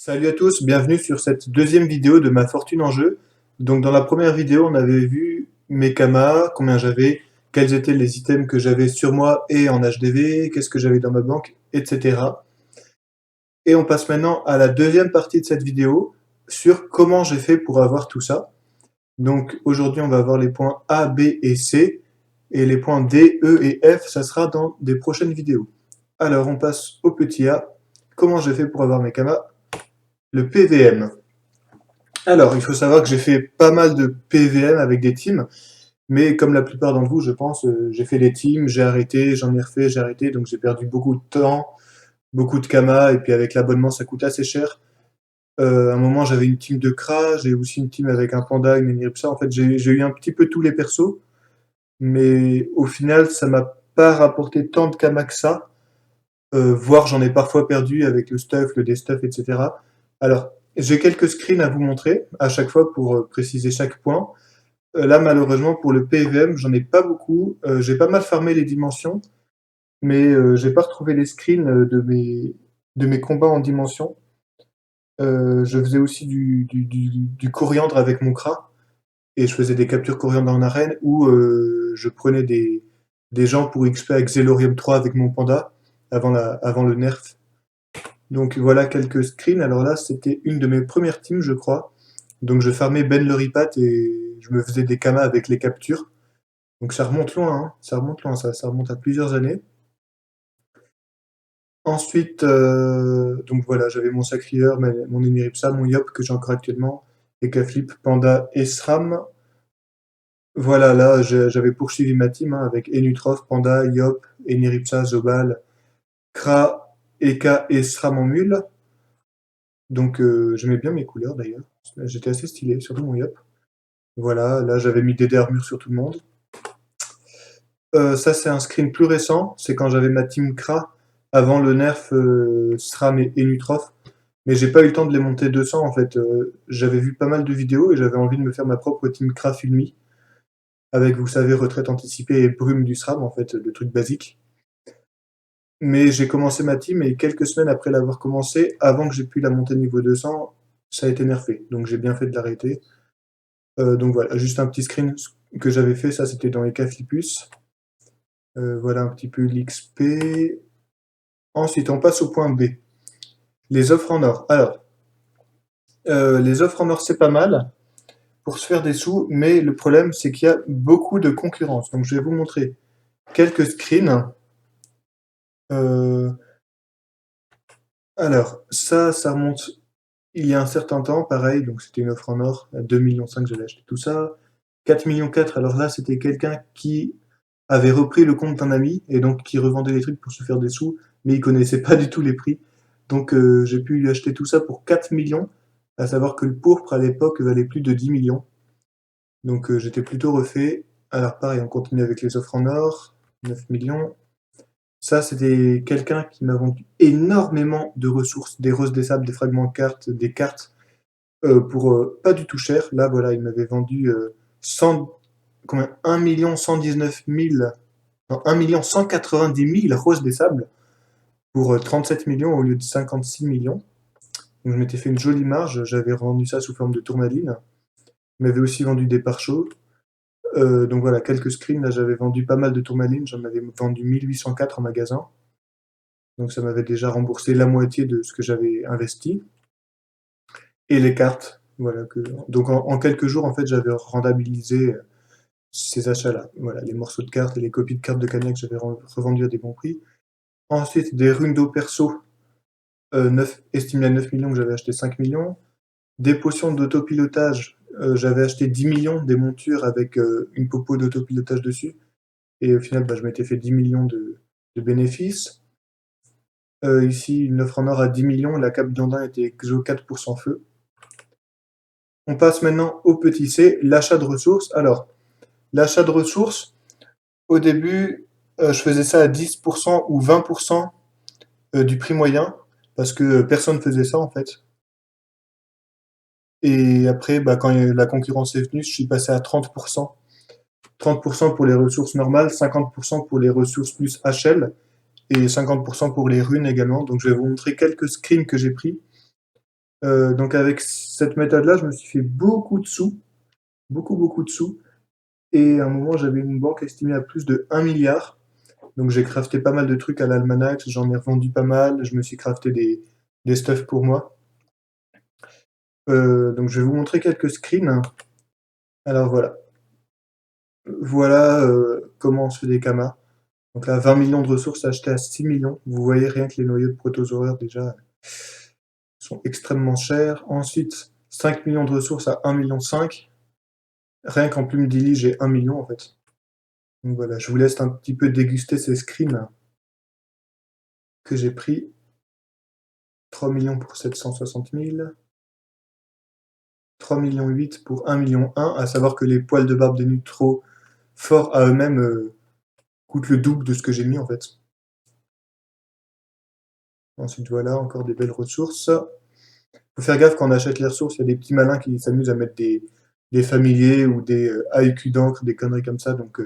Salut à tous, bienvenue sur cette deuxième vidéo de ma fortune en jeu. Donc dans la première vidéo, on avait vu mes kamas, combien j'avais, quels étaient les items que j'avais sur moi et en HDV, qu'est-ce que j'avais dans ma banque, etc. Et on passe maintenant à la deuxième partie de cette vidéo sur comment j'ai fait pour avoir tout ça. Donc aujourd'hui, on va avoir les points A, B et C, et les points D, E et F, ça sera dans des prochaines vidéos. Alors on passe au petit A. Comment j'ai fait pour avoir mes kamas? Le PVM. Alors, il faut savoir que j'ai fait pas mal de PVM avec des teams, mais comme la plupart d'entre vous, je pense, j'ai fait des teams, j'ai arrêté, j'en ai refait, j'ai arrêté, donc j'ai perdu beaucoup de temps, beaucoup de kamas, et puis avec l'abonnement, ça coûte assez cher. À un moment, j'avais une team de Kra, j'ai aussi une team avec un panda, une Eniripsa. En fait, j'ai eu un petit peu tous les persos, mais au final, ça m'a pas rapporté tant de kamas que ça. Voire j'en ai parfois perdu avec le stuff, le destuff, etc. Alors, j'ai quelques screens à vous montrer à chaque fois pour préciser chaque point. Là, malheureusement, pour le PVM, j'en ai pas beaucoup. J'ai pas mal farmé les dimensions, mais j'ai pas retrouvé les screens de mes combats en dimension. Je faisais aussi du coriandre avec mon Kra, et je faisais des captures coriandre en arène, où je prenais des gens pour XP avec Zellorium 3 avec mon panda, avant le nerf. Donc voilà quelques screens. Alors là, c'était une de mes premières teams, je crois. Donc je farmais Ben le Ripat et je me faisais des kamas avec les captures. Donc ça remonte loin, hein. Ça remonte loin, ça remonte à plusieurs années. Ensuite, donc voilà, j'avais mon Sacrieur, mon Eniripsa, mon Yop que j'ai encore actuellement, et Kaflip, Panda et SRAM. Voilà, là j'avais poursuivi ma team hein, avec Enutrof, Panda, Yop, Eniripsa, Zobal, Kra, Eka et SRAM en mule. Donc j'aimais bien mes couleurs d'ailleurs. J'étais assez stylé, surtout mon Yop. Voilà, là j'avais mis des dés armure sur tout le monde. Ça c'est un screen plus récent, c'est quand j'avais ma team Kra avant le nerf SRAM et Nutrof. Mais j'ai pas eu le temps de les monter 200 en fait. J'avais vu pas mal de vidéos et j'avais envie de me faire ma propre team Kra Fulmi. Avec, vous savez, retraite anticipée et brume du SRAM en fait, le truc basique. Mais j'ai commencé ma team et quelques semaines après l'avoir commencé, avant que j'ai pu la monter niveau 200, ça a été nerfé. Donc j'ai bien fait de l'arrêter. Donc voilà, juste un petit screen que j'avais fait, ça c'était dans les Caflipus. Voilà un petit peu l'XP. Ensuite, on passe au point B. Les offres en or. Alors, les offres en or, c'est pas mal pour se faire des sous, mais le problème, c'est qu'il y a beaucoup de concurrence. Donc, je vais vous montrer quelques screens. Euh, alors, ça remonte il y a un certain temps, pareil. Donc, c'était une offre en or. À 2,5 millions, j'avais acheté tout ça. 4,4 millions, alors là, c'était quelqu'un qui avait repris le compte d'un ami et donc qui revendait les trucs pour se faire des sous, mais il connaissait pas du tout les prix. Donc j'ai pu lui acheter tout ça pour 4 millions, à savoir que le pourpre à l'époque valait plus de 10 millions. Donc j'étais plutôt refait. Alors pareil, on continue avec les offres en or, 9 millions. Ça, c'était quelqu'un qui m'a vendu énormément de ressources, des roses, des sables, des fragments de cartes, des cartes, pour pas du tout cher. Là, voilà, il m'avait vendu 100, combien, 1 119 000, non, 1 190 000 roses des sables pour 37 millions au lieu de 56 millions. Donc je m'étais fait une jolie marge, j'avais vendu ça sous forme de tourmaline. Il m'avait aussi vendu des pare-chocs. Donc voilà, quelques screens, là j'avais vendu pas mal de tourmalines, j'en avais vendu 1804 en magasin. Donc ça m'avait déjà remboursé la moitié de ce que j'avais investi. Et les cartes, voilà. Donc en quelques jours, en fait, j'avais rentabilisé ces achats-là. Voilà, les morceaux de cartes et les copies de cartes de Cagnac, j'avais revendu à des bons prix. Ensuite, des runes d'eau perso, estimées à 9 millions, que j'avais acheté 5 millions. Des potions d'autopilotage, j'avais acheté 10 millions, des montures avec une popo d'autopilotage dessus. Et au final, bah, je m'étais fait 10 millions de bénéfices. Ici, une offre en or à 10 millions, la cape d'Andin était exo 4% feu. On passe maintenant au petit C, l'achat de ressources. Alors, l'achat de ressources, au début, je faisais ça à 10% ou 20% du prix moyen, parce que personne ne faisait ça en fait. Et après, bah, quand la concurrence est venue, je suis passé à 30%. 30% pour les ressources normales, 50% pour les ressources plus HL, et 50% pour les runes également. Donc je vais vous montrer quelques screens que j'ai pris. Donc avec cette méthode-là, je me suis fait beaucoup de sous, beaucoup de sous. Et à un moment, j'avais une banque estimée à plus de 1 milliard. Donc j'ai crafté pas mal de trucs à l'Almanax, j'en ai revendu pas mal, je me suis crafté des stuff pour moi. Donc je vais vous montrer quelques screens. Alors voilà. Voilà comment on se fait des kamas. Donc là, 20 millions de ressources achetées à 6 millions. Vous voyez rien que les noyaux de protozoaires déjà sont extrêmement chers. Ensuite, 5 millions de ressources à 1,5 million. Rien qu'en plume d'Illy, j'ai 1 million en fait. Donc voilà, je vous laisse un petit peu déguster ces screens que j'ai pris. 3 millions pour 760 000. 3,8 millions pour 1,1 million, à savoir que les poils de barbe des Nutro forts à eux-mêmes coûtent le double de ce que j'ai mis en fait. Ensuite voilà, encore des belles ressources. Faut faire gaffe quand on achète les ressources, il y a des petits malins qui s'amusent à mettre des familiers ou des AEQ d'encre, des conneries comme ça, donc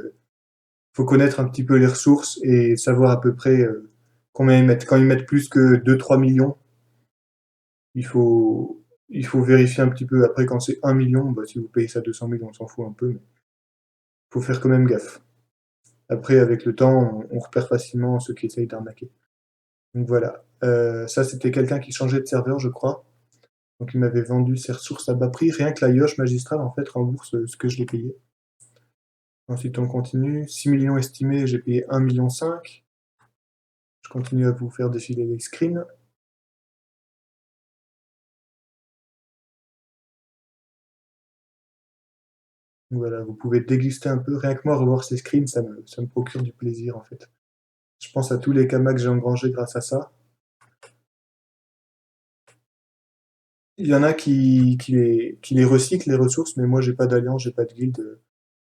faut connaître un petit peu les ressources et savoir à peu près combien ils mettent. Quand ils mettent plus que 2-3 millions, il faut, il faut vérifier un petit peu. Après, quand c'est 1 million, bah, si vous payez ça 200 000, on s'en fout un peu, mais faut faire quand même gaffe. Après, avec le temps, on repère facilement ceux qui essayent d'arnaquer. Donc voilà. Ça, c'était quelqu'un qui changeait de serveur, je crois. Donc il m'avait vendu ses ressources à bas prix. Rien que la Yoche magistrale, en fait, rembourse ce que je l'ai payé. Ensuite, on continue. 6 millions estimés, j'ai payé 1,5 million. Je continue à vous faire défiler les screens. Donc voilà, vous pouvez déguster un peu. Rien que moi, revoir ces screens, ça me procure du plaisir, en fait. Je pense à tous les kamas que j'ai engrangés grâce à ça. Il y en a qui les recyclent, les ressources, mais moi, j'ai pas d'alliance, j'ai pas de guilde.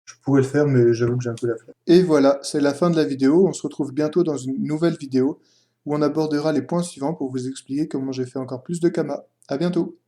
Je pourrais le faire, mais j'avoue que j'ai un peu la flemme. Et voilà, c'est la fin de la vidéo. On se retrouve bientôt dans une nouvelle vidéo où on abordera les points suivants pour vous expliquer comment j'ai fait encore plus de kamas. À bientôt!